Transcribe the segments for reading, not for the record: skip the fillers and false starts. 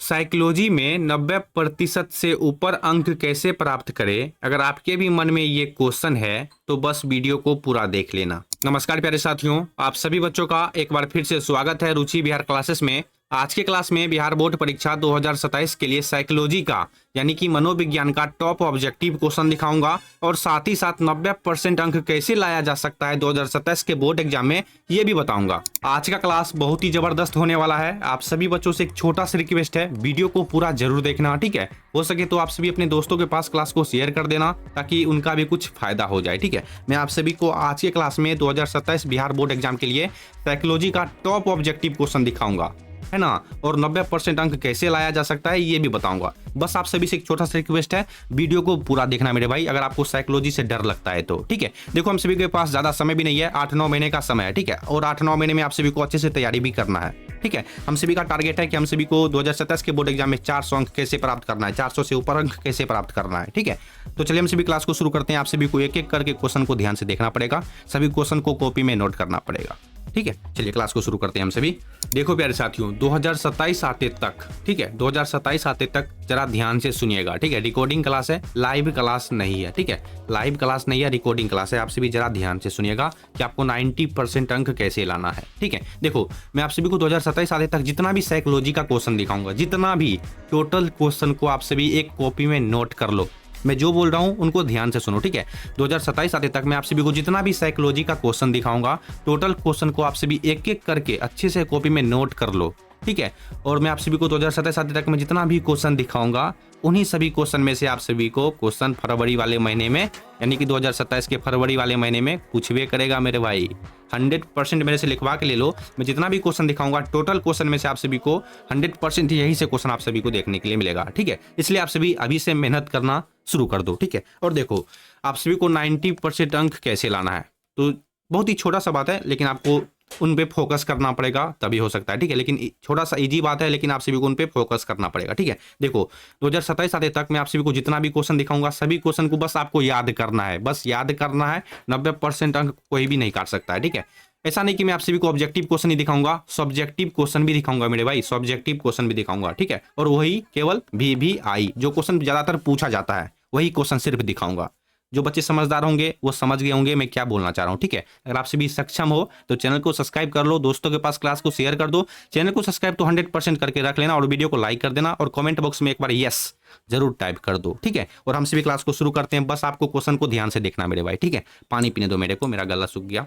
Psychology में 90% से ऊपर अंक कैसे प्राप्त करें? अगर आपके भी मन में ये क्वेश्चन है तो बस वीडियो को पूरा देख लेना। नमस्कार प्यारे साथियों, आप सभी बच्चों का एक बार फिर से स्वागत है रुचि बिहार क्लासेस में। आज के क्लास में बिहार बोर्ड परीक्षा 2027 के लिए साइकोलॉजी का यानी कि मनोविज्ञान का टॉप ऑब्जेक्टिव क्वेश्चन दिखाऊंगा और साथ ही साथ 90% अंक कैसे लाया जा सकता है 2027 के बोर्ड एग्जाम में ये भी बताऊंगा। आज का क्लास बहुत ही जबरदस्त होने वाला है। आप सभी बच्चों से एक छोटा सा रिक्वेस्ट है, वीडियो को पूरा जरूर देखना, ठीक है। हो सके तो आप सभी अपने दोस्तों के पास क्लास को शेयर कर देना ताकि उनका भी कुछ फायदा हो जाए, ठीक है। मैं आप सभी को आज के क्लास में 2027 बिहार बोर्ड एग्जाम के लिए साइकोलॉजी का टॉप ऑब्जेक्टिव क्वेश्चन दिखाऊंगा, है ना, और 90% अंक कैसे लाया जा सकता है ये भी बताऊंगा। बस आप सभी से एक छोटा सा रिक्वेस्ट है, वीडियो को पूरा देखना मेरे भाई, अगर आपको साइकोलॉजी से डर लगता है तो, ठीक है। देखो हम सभी के पास ज्यादा समय भी नहीं है, 8-9 महीने का समय है, ठीक है, और 8-9 महीने में आप सभी को अच्छे से तैयारी भी करना है, ठीक है। हम सभी का टारगेट है कि हम सभी को 2027 के बोर्ड एग्जाम में 400 अंक कैसे प्राप्त करना है, 400 से ऊपर अंक कैसे प्राप्त करना है, ठीक है। तो चलिए हम सभी क्लास को शुरू करते हैं। आप सभी को एक एक करके क्वेश्चन को ध्यान से देखना पड़ेगा, सभी क्वेश्चन को कॉपी में नोट करना पड़ेगा, ठीक है। चलिए क्लास को शुरू करते हैं हम सभी। देखो प्यारे साथियों, 2027 आते तक, ठीक है, 2027 आते तक जरा ध्यान से सुनिएगा, ठीक है। रिकॉर्डिंग क्लास है, लाइव क्लास नहीं है, ठीक है, लाइव क्लास नहीं है, रिकॉर्डिंग क्लास है। आप सभी जरा ध्यान से सुनिएगा कि आपको 90% अंक कैसे लाना है, ठीक है। देखो मैं आप सभी को 2027 आते तक जितना भी साइकोलॉजी का क्वेश्चन दिखाऊंगा, जितना भी टोटल क्वेश्चन को आप सभी एक कॉपी में नोट कर लो। मैं जो बोल रहा हूं उनको ध्यान से सुनो, ठीक है। 2027 आते तक मैं आप सभी को जितना भी साइकोलॉजी का क्वेश्चन दिखाऊंगा, टोटल क्वेश्चन को आप सभी एक एक करके अच्छे से कॉपी में नोट कर लो, ठीक है। और मैं आप सभी को 2027 आते तक मैं जितना भी क्वेश्चन दिखाऊंगा, उन्हीं सभी क्वेश्चन में से आप सभी को क्वेश्चन फरवरी वाले महीने में यानी कि 2027 के फरवरी वाले महीने में पूछवे करेगा मेरे भाई। 100% मेरे से लिखवा के ले लो। मैं जितना भी क्वेश्चन दिखाऊंगा, टोटल क्वेश्चन में से आप सभी को 100% यही से क्वेश्चन आप सभी को देखने के लिए मिलेगा, ठीक है। इसलिए आप सभी अभी से मेहनत करना शुरू कर दो, ठीक है। और देखो आप सभी को 90% अंक कैसे लाना है, तो बहुत ही छोटा सा बात है, लेकिन आपको उन पे फोकस करना पड़ेगा तभी हो सकता है, ठीक है। लेकिन छोटा सा इजी बात है, लेकिन आप सभी को उन पे फोकस करना पड़ेगा, ठीक है। देखो 2027 आते तक मैं आप सभी को जितना भी क्वेश्चन दिखाऊंगा, सभी क्वेश्चन को बस आपको याद करना है, बस याद करना है। 90% अंक कोई भी नहीं काट सकता है, ठीक है। ऐसा नहीं कि मैं आप सभी को ऑब्जेक्टिव क्वेश्चन ही दिखाऊंगा, सब्जेक्टिव क्वेश्चन भी दिखाऊंगा मेरे भाई, सब्जेक्टिव क्वेश्चन भी दिखाऊंगा, ठीक है। और वही केवल VVI जो क्वेश्चन ज्यादातर पूछा जाता है वही क्वेश्चन सिर्फ दिखाऊंगा। जो बच्चे समझदार होंगे वो समझ गए होंगे मैं क्या बोलना चाह रहा हूँ, ठीक है। अगर आप सभी सक्षम हो तो चैनल को सब्सक्राइब कर लो, दोस्तों के पास क्लास को शेयर कर दो। चैनल को सब्सक्राइब तो 100% करके रख लेना और वीडियो को लाइक कर देना और कमेंट बॉक्स में एक बार यस जरूर टाइप कर दो, ठीक है। और हम सभी क्लास को शुरू करते हैं। बस आपको क्वेश्चन को ध्यान से देखना मेरे भाई, ठीक है। पानी पीने दो मेरे को, मेरा गला सूख गया।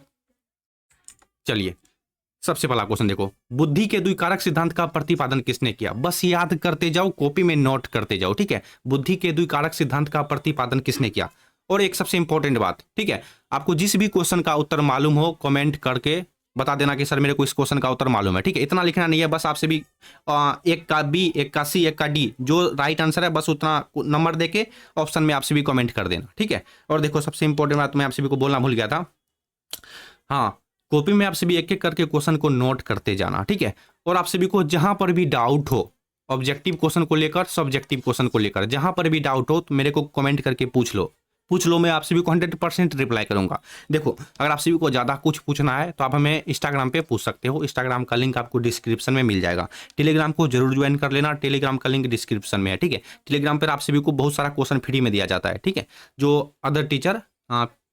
चलिए सबसे पहला क्वेश्चन देखो, बुद्धि के द्विकारक सिद्धांत का प्रतिपादन किसने किया? बस याद करते जाओ, कॉपी में नोट करते जाओ, ठीक है। बुद्धि के द्विकारक सिद्धांत का प्रतिपादन किसने किया? और एक सबसे इंपॉर्टेंट बात, ठीक है, आपको जिस भी क्वेश्चन का उत्तर मालूम हो कमेंट करके बता देना कि सर मेरे को इस क्वेश्चन का उत्तर मालूम है, ठीक है। इतना लिखना नहीं है, बस आपसे भी एक का बी, एक का सी, एक का डी, जो राइट आंसर है बस उतना नंबर देके ऑप्शन में आप सभी कमेंट कर देना, ठीक है। और देखो सबसे इंपॉर्टेंट बात मैं आप सभी को बोलना भूल गया था, हाँ, कॉपी में आप सभी एक एक करके क्वेश्चन को नोट करते जाना, ठीक है। और आप सभी को जहां पर भी डाउट हो, ऑब्जेक्टिव क्वेश्चन को लेकर, सब्जेक्टिव क्वेश्चन को लेकर, जहां पर भी डाउट हो तो मेरे को कमेंट करके पूछ लो, मैं आप सभी को 100% रिप्लाई करूंगा। देखो अगर आप सभी को ज़्यादा कुछ पूछना है तो आप हमें इंस्टाग्राम पे पूछ सकते हो, इंस्टाग्राम का लिंक आपको डिस्क्रिप्शन में मिल जाएगा। टेलीग्राम को जरूर ज्वाइन कर लेना, टेलीग्राम का लिंक डिस्क्रिप्शन में है, ठीक है। टेलीग्राम पर आप सभी को बहुत सारा क्वेश्चन फ्री में दिया जाता है, ठीक है। जो अदर टीचर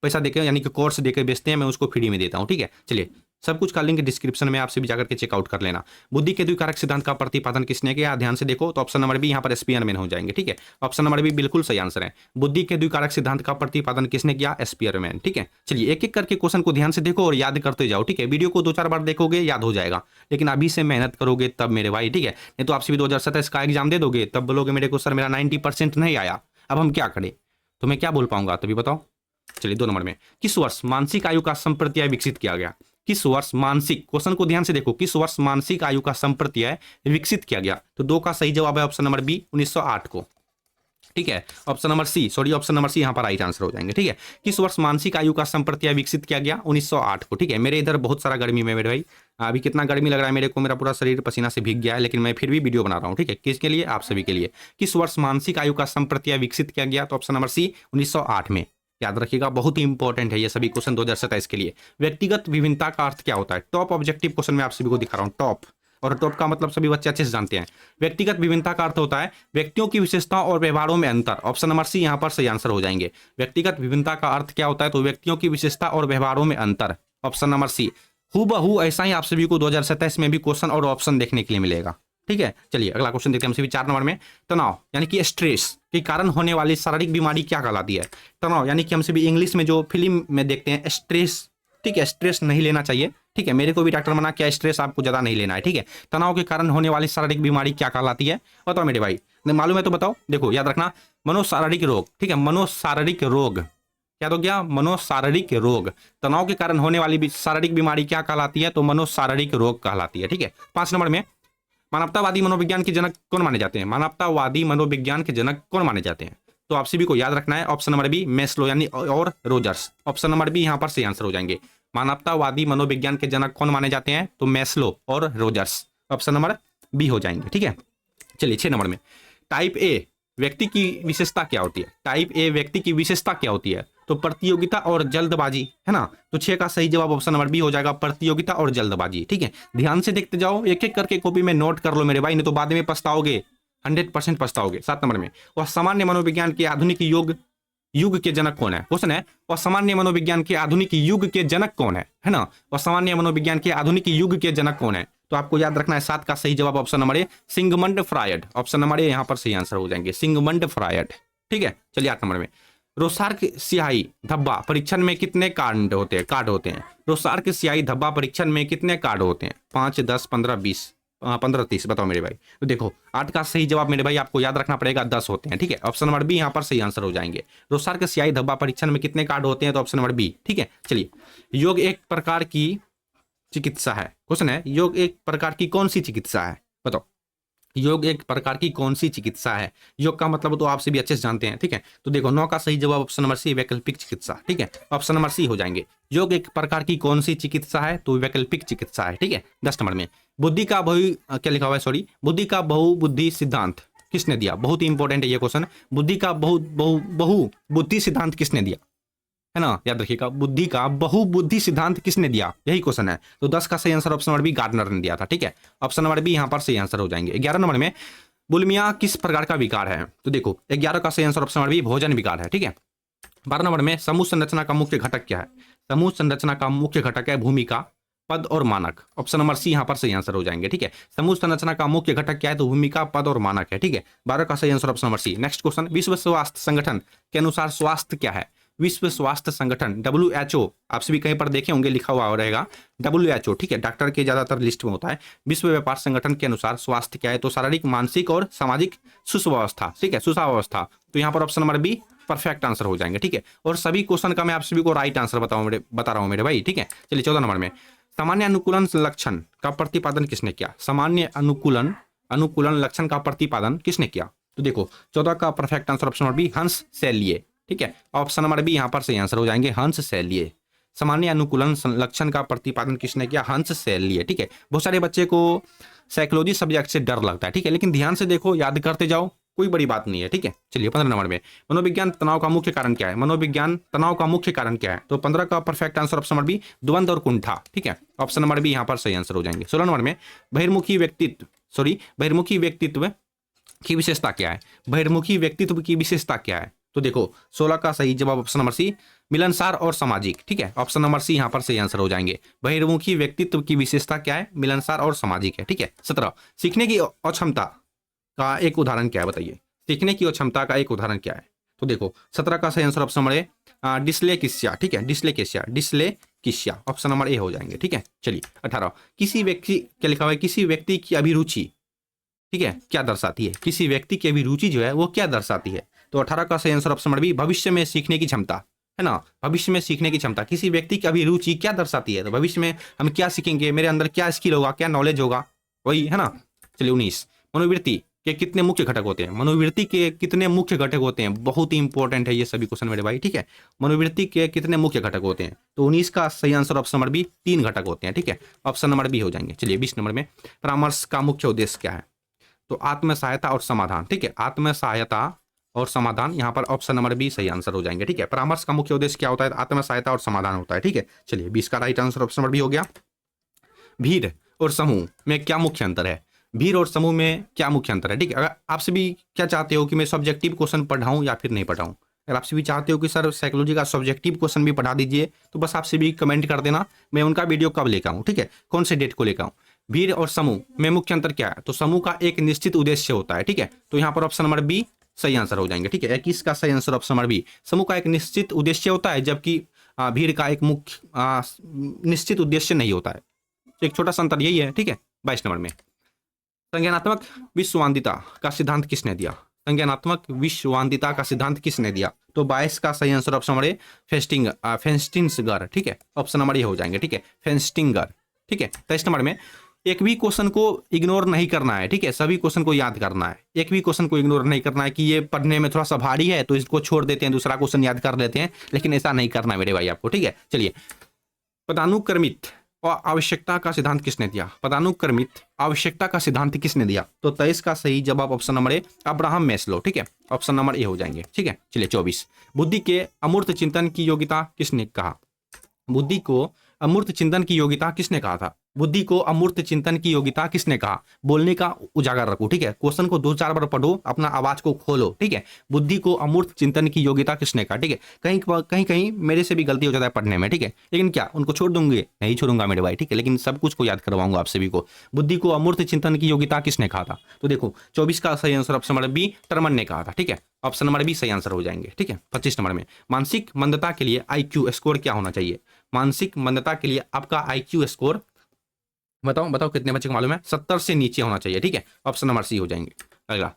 पैसा देकर यानी कि कोर्स देकर बेचते हैं, मैं उसको फ्री में देता हूँ, ठीक है। चलिए सब कुछ का लिंक डिस्क्रिप्शन में आपसे भी जाकर के चेकआउट कर लेना। बुद्धि के द्विकारक सिद्धांत का प्रतिपादन किसने किया? ध्यान से देखो तो ऑप्शन नंबर बी यहाँ पर स्पीयरमैन हो जाएंगे, ठीक है। ऑप्शन नंबर बी बिल्कुल सही आंसर है। बुद्धि के द्विकारक सिद्धांत का प्रतिपादन किसने किया? स्पीयरमैन, ठीक है। चलिए एक एक करके क्वेश्चन को ध्यान से देखो और याद करते जाओ, ठीक है। वीडियो को 2-4 बार देखोगे याद हो जाएगा, लेकिन अभी से मेहनत करोगे तब मेरे भाई, ठीक है। नहीं तो आप सभी 2027 का एग्जाम दे दोगे तब बोलोगे मेरे को सर मेरा 90% नहीं आया, अब हम क्या करें? तो मैं क्या बोल पाऊंगा तभी बताओ। चलिए 2 नंबर में, किस वर्ष मानसिक आयु का संप्रत्यय विकसित किया गया? किस वर्ष मानसिक, क्वेश्चन को ध्यान से देखो, किस वर्ष मानसिक आयु का संप्रत्यय विकसित किया गया? तो 2 का सही जवाब है ऑप्शन नंबर बी, 1908 को, ठीक है। Option number C, sorry option number C यहाँ पर राइट आंसर हो जाएंगे, ठीक है। किस वर्ष मानसिक आयु का संप्रत्यय विकसित किया गया? 1908 को, ठीक है। मेरे इधर बहुत सारा गर्मी में मेरे भाई, अभी कितना गर्मी लग रहा है मेरे को, मेरा पूरा शरीर पसीना से भीग गया है, लेकिन मैं फिर भी वीडियो बना रहा हूँ, ठीक है। किसके लिए? आप सभी के लिए। किस वर्ष मानसिक आयु का संप्रत्यय विकसित किया गया? तो ऑप्शन नंबर सी, 1908 में। याद रखिएगा, बहुत ही इंपॉर्टेंट है ये सभी क्वेश्चन 2027 के लिए। व्यक्तिगत विभिन्नता का अर्थ क्या होता है? टॉप ऑब्जेक्टिव क्वेश्चन में आप सभी को दिखा रहा हूँ, टॉप और टॉप का मतलब सभी बच्चे अच्छे से जानते हैं। व्यक्तिगत विभिन्नता का अर्थ होता है व्यक्तियों की विशेषताओं और व्यवहारों में अंतर। ऑप्शन नंबर सी यहाँ पर सही आंसर हो जाएंगे। व्यक्तिगत विभिन्नता का अर्थ क्या होता है, तो व्यक्तियों की विशेषता और व्यवहारों में अंतर। Option number C. हूबहू ऐसा ही आप सभी को 2027 में भी क्वेश्चन और ऑप्शन देखने के लिए मिलेगा। ठीक है, चलिए अगला क्वेश्चन देखते हैं हम सभी। 4 नंबर में तनाव यानी कि स्ट्रेस के कारण होने वाली शारीरिक बीमारी क्या कहलाती है। तनाव यानी कि हम सभी इंग्लिश में जो फिल्म में देखते हैं स्ट्रेस, ठीक है, स्ट्रेस नहीं लेना चाहिए। ठीक है, मेरे को भी डॉक्टर मना किया स्ट्रेस आपको ज्यादा नहीं लेना है। ठीक है, तनाव के कारण होने वाली शारीरिक बीमारी क्या कहलाती है, बताओ मेरे भाई, मालूम है तो बताओ। देखो याद रखना, मनोशारीरिक रोग। ठीक है, मनोशारीरिक रोग, क्या तो क्या, मनोशारीरिक रोग। तनाव के कारण होने वाली शारीरिक बीमारी क्या कहलाती है, तो मनोशारीरिक रोग कहलाती है। ठीक है, 5 नंबर में मानवतावादी मनोविज्ञान के जनक कौन माने जाते हैं। मानवतावादी मनोविज्ञान के जनक कौन माने जाते हैं, तो आप सभी को याद रखना है ऑप्शन नंबर बी, मैस्लो यानी और रोजर्स। ऑप्शन नंबर बी यहाँ पर सही आंसर हो जाएंगे। मानवतावादी मनोविज्ञान के जनक कौन माने जाते हैं, तो मैस्लो और रोजर्स। ऑप्शन नंबर बी हो जाएंगे। ठीक है, चलिए 6 नंबर में टाइप ए व्यक्ति की विशेषता क्या होती है। टाइप ए व्यक्ति की विशेषता क्या होती है, तो प्रतियोगिता और जल्दबाजी, है ना। तो 6 का सही जवाब ऑप्शन नंबर बी हो जाएगा, प्रतियोगिता और जल्दबाजी। ठीक है, ध्यान से देखते जाओ, एक एक करके कॉपी में नोट कर लो मेरे भाई, नहीं तो बाद में पछताओगे, 100% पछताओगे। 7 नंबर में वह सामान्य मनोविज्ञान के आधुनिक युग के जनक कौन है। क्वेश्चन है वह सामान्य मनोविज्ञान के आधुनिक युग के जनक कौन है ना। वह सामान्य मनोविज्ञान के आधुनिक युग के जनक कौन है, तो आपको याद रखना है 7 का सही जवाब option number A, Sigmund Freud. Option number A यहाँ पर सही आंसर हो जाएंगे, सिगमंड फ्रायड। ठीक है, चलिए 8 नंबर में रोसार्क स्याही धब्बा परीक्षण में कितने कार्ड होते हैं। रोसार्क स्याही धब्बा परीक्षण में कितने कार्ड होते हैं, 5, 10, 15, 20, 15, 30, बताओ मेरे भाई। तो देखो 8 का सही जवाब मेरे भाई आपको याद रखना पड़ेगा, 10 होते हैं। ठीक है, ऑप्शन नंबर बी यहाँ पर सही आंसर हो जाएंगे। रोसार्क स्याही धब्बा परीक्षण में कितने कार्ड होते हैं, तो ऑप्शन नंबर बी। ठीक है, चलिए योग एक प्रकार की चिकित्सा है। क्वेश्चन है योग एक प्रकार की कौन सी चिकित्सा है, बताओ। योग एक प्रकार की कौन सी चिकित्सा है। योग का मतलब तो आपसे भी अच्छे से जानते हैं। ठीक है, तो देखो 9 का सही जवाब ऑप्शन नंबर सी, वैकल्पिक चिकित्सा। ठीक है, ऑप्शन नंबर सी हो जाएंगे। योग एक प्रकार की कौन सी चिकित्सा है, तो वैकल्पिक चिकित्सा है। ठीक है, 10 नंबर में बुद्धि का क्या लिखा हुआ है, सॉरी, बुद्धि का बहुबुद्धि सिद्धांत किसने दिया। बहुत ही इंपॉर्टेंट है ये क्वेश्चन। बुद्धि का बहुबुद्धि सिद्धांत किसने दिया, है ना, याद रखिएगा। बुद्धि का बहुबुद्धि सिद्धांत किसने दिया, यही क्वेश्चन है। तो 10 का सही answer option number B, Gardner ने दिया था। ठीक है, ऑप्शन नंबर बी यहाँ पर सही आंसर हो जाएंगे। 11 नंबर में बुलिमिया किस प्रकार का विकार है, तो देखो 11 का सही आंसर ऑप्शन नंबर बी, भोजन विकार है। ठीक है, 12 नंबर में समूह संरचना का मुख्य घटक क्या है। समूह संरचना का मुख्य घटक है भूमिका, पद और मानक। ऑप्शन नंबर सी यहाँ पर सही आंसर हो जाएंगे। ठीक है, समूह संरचना का मुख्य घटक क्या है, तो भूमिका, पद और मानक है। ठीक है, 12 का सही answer option number C. Next question, विश्व स्वास्थ्य संगठन के अनुसार स्वास्थ्य क्या है। विश्व स्वास्थ्य संगठन WHO, आप सभी कहीं पर देखे होंगे लिखा हुआ रहेगा WHO। ठीक है, डॉक्टर के ज्यादातर लिस्ट में होता है। विश्व व्यापार संगठन के अनुसार स्वास्थ्य क्या है, तो शारीरिक, मानसिक और सामाजिक सुस्वावस्था। ठीक है, सुस्वावस्था। तो यहाँ पर option number be perfect answer हो जाएंगे। ठीक है, और सभी क्वेश्चन का मैं आप सभी को राइट आंसर बता रहा हूँ मेरे भाई। ठीक है, चलिए 14 नंबर में सामान्य अनुकूलन लक्षण का प्रतिपादन किसने किया। सामान्य अनुकूलन लक्षण का प्रतिपादन किसने किया, तो देखो 14 का perfect answer option number B, Hans Selye. ठीक है, ऑप्शन नंबर बी यहाँ पर सही आंसर हो जाएंगे, हंस सैलिए। सामान्य अनुकूलन लक्षण का प्रतिपादन किसने किया, हंस सैलिए। ठीक है, बहुत सारे बच्चे को साइकोलॉजी सब्जेक्ट से डर लगता है। ठीक है, लेकिन ध्यान से देखो, याद करते जाओ, कोई बड़ी बात नहीं है। ठीक है, चलिए 15 नंबर में मनोविज्ञान तनाव का मुख्य कारण क्या है। मनोविज्ञान तनाव का मुख्य कारण क्या है, तो 15 का perfect answer option number B, द्वंद्व और कुंठा। ठीक है, ऑप्शन नंबर बी यहाँ पर सही आंसर हो जाएंगे। 16 नंबर में बहिर्मुखी व्यक्तित्व की विशेषता क्या है। बहिर्मुखी व्यक्तित्व की विशेषता क्या है, तो देखो 16 का सही जवाब ऑप्शन नंबर सी, मिलनसार और सामाजिक। ठीक है, ऑप्शन नंबर सी यहाँ पर सही आंसर हो जाएंगे। बहिर्मुखी व्यक्तित्व की विशेषता क्या है, मिलनसार और सामाजिक है। ठीक है, 17 सीखने की अक्षमता का एक उदाहरण क्या है, बताइए। सीखने की अक्षमता का एक उदाहरण क्या है, तो देखो 17 का सही आंसर ऑप्शन नंबर ए, डिस्लेक्सिया। ठीक है, डिस्लेक्सिया ऑप्शन नंबर ए हो जाएंगे। ठीक है, चलिए 18 किसी व्यक्ति, क्या लिखा हुआ है, किसी व्यक्ति की अभिरुचि, ठीक है, क्या दर्शाती है। किसी व्यक्ति की अभिरुचि जो है वो क्या दर्शाती है, तो 18 का सही आंसर ऑप्शन नंबर बी, भविष्य में सीखने की क्षमता, है ना। भविष्य में सीखने की क्षमता, किसी व्यक्ति की अभिरुचि क्या दर्शाती है, तो भविष्य में हम क्या सीखेंगे, मेरे अंदर क्या स्किल होगा, क्या नॉलेज होगा, वही है ना। चलिए 19 मनोवृत्ति के कितने मुख्य घटक होते हैं। मनोवृत्ति के कितने मुख्य घटक होते हैं, बहुत ही इंपॉर्टेंट है ये सभी क्वेश्चन मेरे भाई। ठीक है, मनोवृत्ति के कितने मुख्य घटक होते हैं, तो 19 का सही आंसर ऑप्शन नंबर बी, 3 घटक होते हैं। ठीक है, ऑप्शन नंबर बी हो जाएंगे। चलिए 20 नंबर में परामर्श का मुख्य उद्देश्य क्या है, तो आत्म सहायता और समाधान। ठीक है, आत्म सहायता और समाधान, यहाँ पर ऑप्शन नंबर बी सही आंसर हो जाएंगे। ठीक है, परामर्श का मुख्य उद्देश्य क्या होता है, आत्म सहायता और समाधान होता है। ठीक है, चलिए 20 का right answer option number B हो गया। भीड़ और समूह में क्या मुख्य अंतर है? भीड़ और समूह में क्या मुख्य अंतर है? ठीक है, अगर आपसे भी क्या चाहते हो कि मैं सब्जेक्टिव क्वेश्चन पढ़ाऊं या फिर नहीं पढ़ाऊं, अगर आपसे भी चाहते हो कि सर साइकोलॉजी का सब्जेक्टिव क्वेश्चन भी पढ़ा दीजिए, तो बस आपसे भी कमेंट कर देना, मैं उनका वीडियो कब लेकर आऊँ, ठीक है, कौन से डेट को लेकर आऊँ। भीड़ और समूह में मुख्य अंतर क्या है? तो समूह का एक निश्चित उद्देश्य होता है, ठीक है, तो यहाँ पर ऑप्शन नंबर बी सही आंसर हो जाएंगे, ठीक है, 21 का सही आंसर ऑप्शन नंबर बी। समूह का एक निश्चित उद्देश्य होता है, जबकि भीड़ का एक मुख्य निश्चित उद्देश्य नहीं होता है। तो एक छोटा सा अंतर यही है, ठीक है। 22 नंबर में संज्ञानात्मक विश्वान्दिता का सिद्धांत किसने दिया? संज्ञानात्मक विश्वान्दिता का सिद्धांत किसने दिया? तो 22 का सही आंसर ऑप्शन नंबर ए फेस्टिंगर, ठीक है, ऑप्शन नंबर ए हो जाएंगे, ठीक है, फेस्टिंगर, ठीक है। 23 नंबर में एक भी क्वेश्चन को इग्नोर नहीं करना है, ठीक है, सभी क्वेश्चन को याद करना है। एक भी क्वेश्चन को इग्नोर नहीं करना है कि ये पढ़ने में थोड़ा सा भारी है तो इसको छोड़ देते हैं, दूसरा क्वेश्चन याद कर लेते हैं, लेकिन ऐसा नहीं करना है मेरे भाई आपको, ठीक है। चलिए, पदानुक्रमित और आवश्यकता का सिद्धांत किसने दिया? पदानुक्रमित आवश्यकता का सिद्धांत किसने दिया? तो 23 का सही जवाब ऑप्शन नंबर ए अब्राहम मैस्लो, ठीक है, ऑप्शन नंबर ए हो जाएंगे, ठीक है। चलिए 24 बुद्धि के अमूर्त चिंतन की योग्यता किसने कहा? बुद्धि को अमूर्त चिंतन की योग्यता किसने कहा था? बुद्धि को अमूर्त चिंतन की योग्यता किसने कहा? बोलने का उजागर रखो, ठीक है, क्वेश्चन को 2-4 बार पढ़ो, अपना आवाज को खोलो, ठीक है। बुद्धि को अमूर्त चिंतन की योग्यता किसने कहा? ठीक है, कहीं मेरे से भी गलती हो जाता है पढ़ने में, ठीक है, लेकिन क्या उनको छोड़ दूंगे? नहीं छोड़ूंगा मेरे भाई, ठीक है, लेकिन सब कुछ को याद करवाऊंगा आप सभी को। बुद्धि को अमूर्त चिंतन की योग्यता किसने कहा था? तो देखो 24 का सही answer option number B Terman ने कहा था, ठीक है, ऑप्शन नंबर बी सही आंसर हो जाएंगे, ठीक है। 25 नंबर में मानसिक मंदता के लिए IQ स्कोर क्या होना चाहिए? मानसिक मंदता के लिए आपका IQ स्कोर बताओ कितने बच्चे को मालूम है? 70 से नीचे होना चाहिए, ठीक है, ऑप्शन नंबर सी हो जाएंगे। अगला,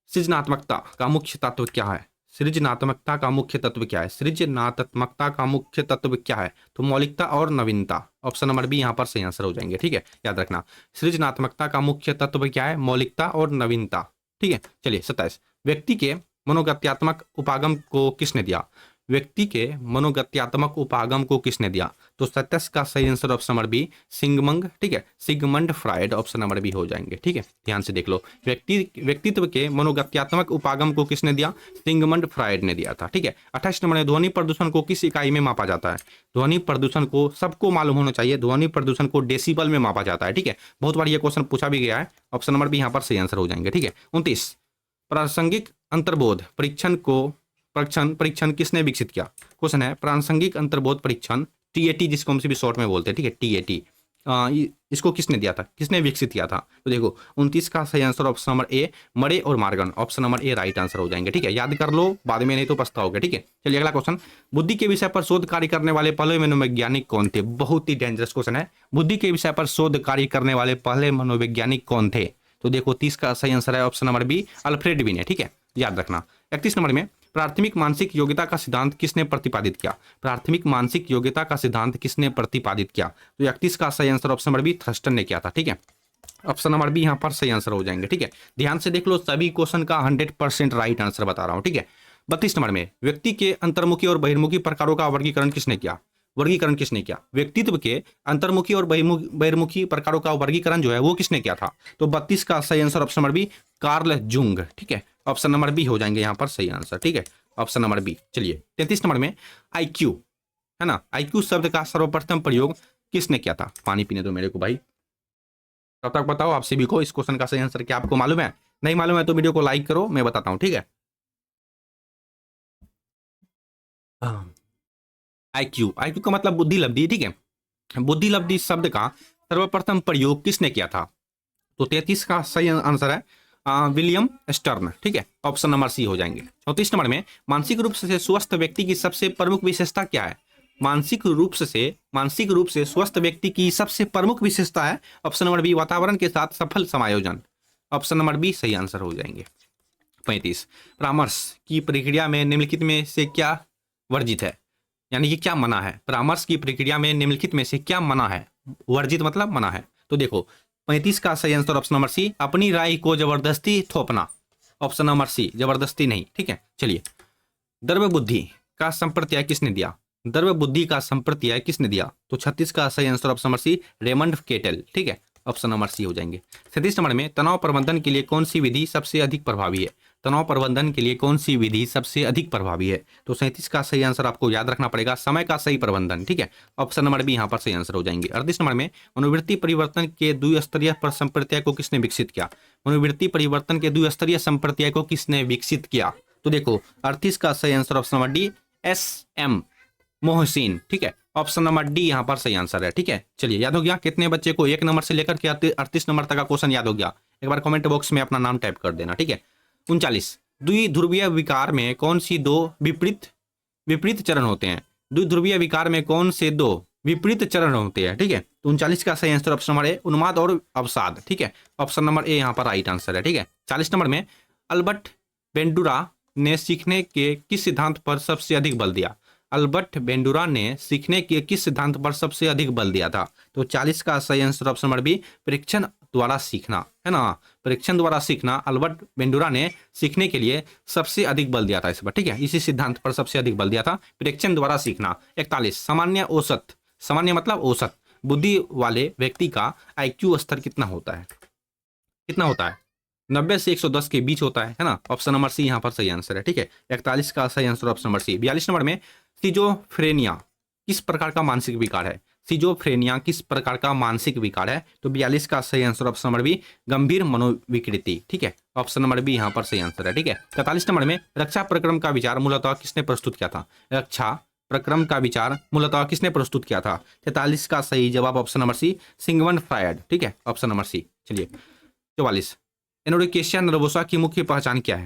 सृजनात्मकता का मुख्य तत्व क्या है? सृजनात्मकता का मुख्य तत्व क्या है? सृजनात्मकता का मुख्य तत्व क्या है? तो मौलिकता और नवीनता, ऑप्शन नंबर बी यहाँ पर सही आंसर हो जाएंगे, ठीक है, याद रखना। सृजनात्मकता का मुख्य तत्व क्या है? मौलिकता और नवीनता, ठीक है। चलिए 27 व्यक्ति के मनोगत्यात्मक उपागम को किसने दिया? व्यक्ति के मनोगत्यात्मक उपागम को किसने दिया? तो 27 का सही answer option number B Sigmund, ठीक है, Sigmund Freud, option number B हो जाएंगे, ठीक है। ध्यान से देख लो, व्यक्तित्व के मनोगत्यात्मक उपागम को किसने दिया? सिगमंड फ्राइड ने दिया था, ठीक है। 28 नंबर में ध्वनि प्रदूषण को किस इकाई में मापा जाता है? ध्वनि प्रदूषण को सबको मालूम होना चाहिए, ध्वनि प्रदूषण को डेसिबल में मापा जाता है, ठीक है, बहुत बार ये क्वेश्चन पूछा भी गया है, ऑप्शन नंबर बी यहाँ पर सही आंसर हो जाएंगे, ठीक है। 29 प्रासंगिक अंतर्बोध परीक्षण किसने विकसित किया? क्वेश्चन है प्रासंगिक अंतर्बोध परीक्षण TAT, जिसको हम भी शॉर्ट में बोलते हैं, ठीक है, TAT, इसको किसने दिया था, किसने विकसित किया था? तो देखो 29 का सही आंसर ऑप्शन नंबर ए मरे और मार्गन, ऑप्शन नंबर ए राइट आंसर हो जाएंगे, ठीक है, याद कर लो, बाद में नहीं तो पछताओगे, ठीक है। चलिए अगला क्वेश्चन, बुद्धि के विषय पर शोध कार्य करने वाले पहले मनोवैज्ञानिक कौन थे? बहुत ही डेंजरस क्वेश्चन है, बुद्धि के विषय पर शोध कार्य करने वाले पहले मनोवैज्ञानिक कौन थे? तो देखो 30 का सही आंसर है ऑप्शन नंबर बी अल्फ्रेड बिने, ठीक है, याद रखना। 31 नंबर में प्राथमिक मानसिक योग्यता का सिद्धांत किसने प्रतिपादित किया? प्राथमिक मानसिक योग्यता का सिद्धांत किसने प्रतिपादित किया? तो 31 का सही answer option number B Thurstone ने किया था, ठीक है, ऑप्शन नंबर बी यहाँ पर सही आंसर हो जाएंगे, ठीक है। ध्यान से देख लो, सभी क्वेश्चन का 100% राइट आंसर बता रहा हूँ, ठीक है। 32 नंबर में व्यक्ति के अंतर्मुखी और बहिर्मुखी प्रकारों का वर्गीकरण किसने किया? वर्गीकरण किसने किया? व्यक्तित्व के अंतर्मुखी और बहिर्मुखी प्रकारों का वर्गीकरण जो है वो किसने किया था? तो 32 का सही answer option number B Carl Jung, ठीक है, ऑप्शन नंबर बी हो जाएंगे यहाँ पर सही आंसर, ठीक है, ऑप्शन नंबर बी। चलिए 33 नंबर में IQ है ना, IQ शब्द का सर्वप्रथम प्रयोग किसने किया था? पानी पीने दो मेरे को भाई, तब तक बताओ आप सभी को इस क्वेश्चन का सही आंसर क्या आपको मालूम है? नहीं मालूम है तो वीडियो को लाइक करो, मैं बताता हूं, ठीक है। IQ का मतलब बुद्धि लब्धि, ठीक है, बुद्धि लब्धि शब्द का सर्वप्रथम प्रयोग किसने किया था? तो 33 का सही आंसर है विलियम स्टर्न, ठीक है, ऑप्शन नंबर सी हो जाएंगे। 34 नंबर में मानसिक रूप से स्वस्थ व्यक्ति की सबसे प्रमुख विशेषता क्या है? मानसिक रूप से स्वस्थ व्यक्ति की सबसे प्रमुख विशेषता है ऑप्शन नंबर बी वातावरण के साथ सफल समायोजन, ऑप्शन नंबर बी सही आंसर हो जाएंगे। 35 परामर्श की प्रक्रिया में निम्नलिखित में से क्या वर्जित है, यानी कि क्या मना है? परामर्श की प्रक्रिया में निम्नलिखित में से क्या मना है? वर्जित मतलब मना है। तो देखो 35 का सही आंसर ऑप्शन नंबर सी अपनी राय को जबरदस्ती थोपना, ऑप्शन नंबर सी जबरदस्ती नहीं, ठीक है। चलिए द्रव्य बुद्धि का संप्रत्यय किसने दिया? द्रव्य बुद्धि का संप्रत्यय किसने दिया? तो 36 का सही answer option number C Raymond Cattell, ठीक है, ऑप्शन नंबर सी हो जाएंगे। 37 नंबर में तनाव प्रबंधन के लिए कौन सी विधि सबसे अधिक प्रभावी है? तनाव प्रबंधन के लिए कौन सी विधि सबसे अधिक प्रभावी है? तो 37 का सही आंसर आपको याद रखना पड़ेगा, समय का सही प्रबंधन। ठीक है, ऑप्शन नंबर बी यहाँ पर सही आंसर हो जाएंगे। 38 नंबर में मनोवृत्ति परिवर्तन के द्विस्तरीय संप्रदाय को किसने विकसित किया? मनोवृत्ति परिवर्तन के द्विस्तरीय संप्रदाय को किसने विकसित किया? तो देखो 38 का सही answer option number D, SM Mohsin. ठीक है, ऑप्शन नंबर डी यहाँ पर सही आंसर है। ठीक है, चलिए याद हो गया कितने बच्चे को 1 नंबर से लेकर के 38 नंबर तक का क्वेश्चन याद हो गया? एक बार कमेंट बॉक्स में अपना नाम टाइप कर देना। ठीक है, 39 द्विध्रुवीय विकार में कौन सी दो विपरीत चरण होते हैं? द्विध्रुवीय विकार में कौन से दो विपरीत चरण होते हैं? ठीक है, तो 39 का सही आंसर ऑप्शन नंबर ए, उन्माद और अवसाद। ठीक है, ऑप्शन नंबर ए यहाँ पर राइट आंसर है। ठीक है, 40 नंबर में अल्बर्ट बेंडुरा ने सीखने के किस सिद्धांत पर सबसे अधिक बल दिया? अल्बर्ट बेंडुरा ने सीखने के किस सिद्धांत पर सबसे अधिक बल दिया था? तो 40 का सही आंसर ऑप्शन नंबर बी, परीक्षण द्वारा सीखना, है ना, परीक्षण द्वारा सीखना। अल्बर्ट बेंडुरा ने सीखने के लिए सबसे अधिक बल दिया था इस पर। ठीक है, इसी सिद्धांत पर सबसे अधिक बल दिया था, परीक्षण द्वारा सीखना। 41 सामान्य औसत, सामान्य मतलब औसत बुद्धि वाले व्यक्ति का IQ स्तर कितना होता है? कितना होता है? 90 से 110 के बीच होता है ना, ऑप्शन नंबर सी यहाँ पर सही आंसर है। ठीक है, 41 का सही answer option number C. 42 number में सिजोफ्रेनिया किस प्रकार का मानसिक विकार है? सिजोफ्रेनिया किस प्रकार का मानसिक विकार है? तो 42 का सही आंसर ऑप्शन नंबर बी, गंभीर मनोविकृति। ठीक है, ऑप्शन नंबर बी यहाँ पर सही आंसर है। ठीक है, 43 नंबर में रक्षा प्रक्रम का विचार मूलतः किसने प्रस्तुत किया था? रक्षा प्रक्रम का विचार मूलतः किसने प्रस्तुत किया था? 43 का सही जवाब option number C, Sigmund Freud. ठीक है, ऑप्शन नंबर सी। चलिए 44 एनोरेक्सिया नर्वोसा की मुख्य पहचान क्या है?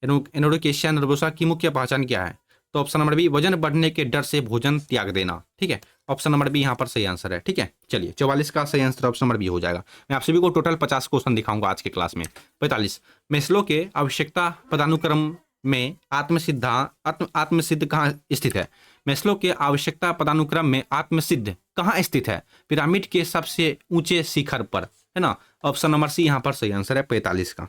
एनोरेक्सिया नर्वोसा की मुख्य पहचान क्या है? तो ऑप्शन नंबर बी, वजन बढ़ने के डर से भोजन त्याग देना। ठीक है, ऑप्शन नंबर बी यहाँ पर सही आंसर है। ठीक है, चलिए 44 का सही आंसर ऑप्शन नंबर बी हो जाएगा। मैं आप सभी को टोटल 50 क्वेश्चन दिखाऊंगा आज के क्लास में। 45 मेस्लो के आवश्यकता पदानुक्रम में आत्मसिद्ध कहाँ स्थित है? मेस्लो के आवश्यकता पदानुक्रम में आत्मसिद्ध कहाँ स्थित है? पिरामिड के सबसे ऊंचे शिखर पर, है ना, ऑप्शन नंबर सी यहाँ पर सही आंसर है 45 का।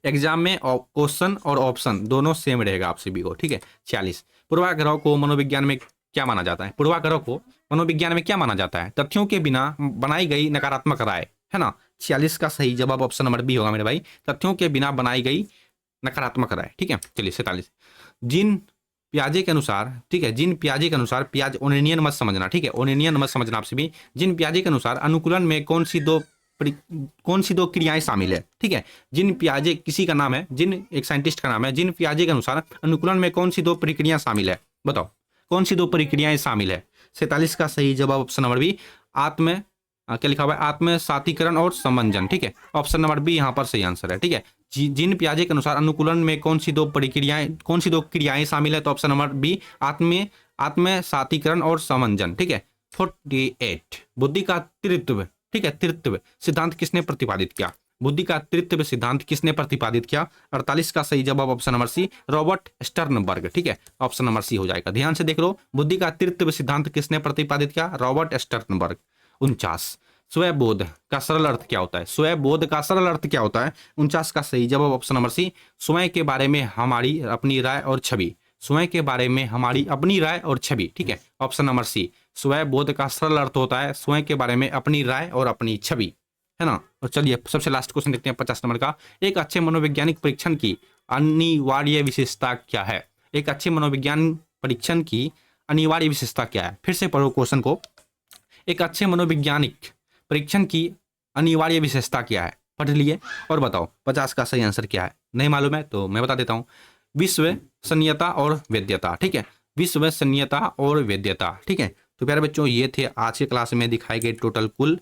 एग्जाम में क्वेश्चन और ऑप्शन दोनों सेम रहेगा आप सभी को। ठीक है, 46 पूर्वाग्रह को मनोविज्ञान में क्या माना जाता है? पूर्वाग्रह को मनोविज्ञान में क्या माना जाता है? तथ्यों के बिना बनाई गई नकारात्मक राय, है ना। 46 का सही जवाब ऑप्शन नंबर बी होगा मेरे भाई, तथ्यों के बिना बनाई गई नकारात्मक राय। ठीक है, चलिए 47 जिन प्याजे के अनुसार, ठीक है, जिन प्याजे के अनुसार, प्याज ओनियन मत समझना, ठीक है, ओनियन मत समझना आप सभी। जिन प्याजे के अनुसार अनुकूलन में कौन सी दो क्रियाएं शामिल है? ठीक है, जिन प्याजे किसी का नाम है, जिन एक साइंटिस्ट का नाम है, जिन प्याजे के अनुसार अनुकूलन में कौन सी दो प्रक्रियाएं शामिल है? बताओ कौन सी दो प्रक्रियाएं शामिल है? 47 का सही जवाब ऑप्शन नंबर बी, क्या लिखा हुआ है? आत्म सातीकरण और समंजन। ठीक है, ऑप्शन नंबर बी यहाँ पर सही आंसर है। ठीक है, जिन प्याजे के अनुसार अनुकूलन में कौन सी दो क्रियाएं शामिल है? तो ऑप्शन नंबर बी, आत्म सातीकरण और समंजन। ठीक है, 48 बुद्धि का तृत्व, ठीक है, तृत्व सिद्धांत किसने प्रतिपादित किया? बुद्धि का तृत्व सिद्धांत किसने प्रतिपादित किया? 48 का सही जवाब option number C, Robert Sternberg. ठीक है, ऑप्शन नंबर सी हो जाएगा। ध्यान से देख लो, बुद्धि का तृत्व सिद्धांत किसने प्रतिपादित किया? Robert Sternberg. 49 स्वयंबोध का सरल अर्थ क्या होता है? स्वयंबोध का सरल अर्थ क्या होता है? 49 का सही जवाब ऑप्शन नंबर सी, स्वयं के बारे में हमारी अपनी राय और छवि। स्वयं के बारे में हमारी अपनी राय और छवि। ठीक है, ऑप्शन नंबर सी, स्वयंबोध का सरल अर्थ होता है स्वयं के बारे में अपनी राय और अपनी छवि, है ना। और चलिए सबसे लास्ट क्वेश्चन देखते हैं 50 नंबर का। एक अच्छे मनोवैज्ञानिक परीक्षण की अनिवार्य विशेषता क्या है? एक अच्छे मनोविज्ञान परीक्षण की अनिवार्य विशेषता क्या है? फिर से पढ़ो क्वेश्चन को। एक अच्छे मनोवैज्ञानिक परीक्षण की अनिवार्य विशेषता क्या है? पढ़ लिए और बताओ 50 का सही आंसर क्या है? नहीं मालूम है तो मैं बता देता हूँ, विश्वसनीयता और वैधता। ठीक है, विश्वसनीयता और वैधता। ठीक है, तो प्यारे बच्चों ये थे आज के क्लास में दिखाए गए टोटल कुल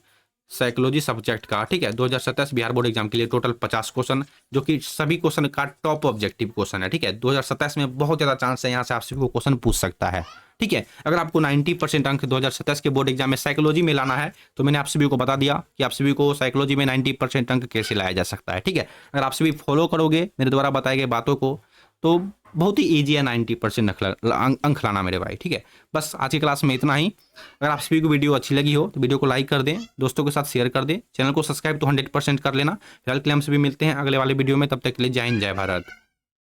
साइकोलॉजी सब्जेक्ट का, ठीक है, 2027 बिहार बोर्ड एग्जाम के लिए टोटल 50 क्वेश्चन, जो कि सभी क्वेश्चन का टॉप ऑब्जेक्टिव क्वेश्चन है। ठीक है, 2027 में बहुत ज़्यादा चांस है यहाँ से आप सभी को क्वेश्चन पूछ सकता है। ठीक है, अगर आपको 90% अंक 2027 के बोर्ड एग्जाम में साइकोलॉजी में लाना है तो मैंने आप सभी को बता दिया कि आप सभी को साइकोलॉजी में 90% अंक कैसे लाया जा सकता है। ठीक है, अगर आप सभी फॉलो करोगे मेरे द्वारा बताए गए बातों को तो बहुत ही ईजी है 90% अंक लाना मेरे भाई। ठीक है, बस आज की क्लास में इतना ही। अगर आप सभी को वीडियो अच्छी लगी हो तो वीडियो को लाइक कर दें, दोस्तों के साथ शेयर कर दें, चैनल को सब्सक्राइब तो 100% कर लेना। फिलहाल के लिए हम सभी मिलते हैं अगले वाले वीडियो में, तब तक के लिए जय हिंद जय भारत।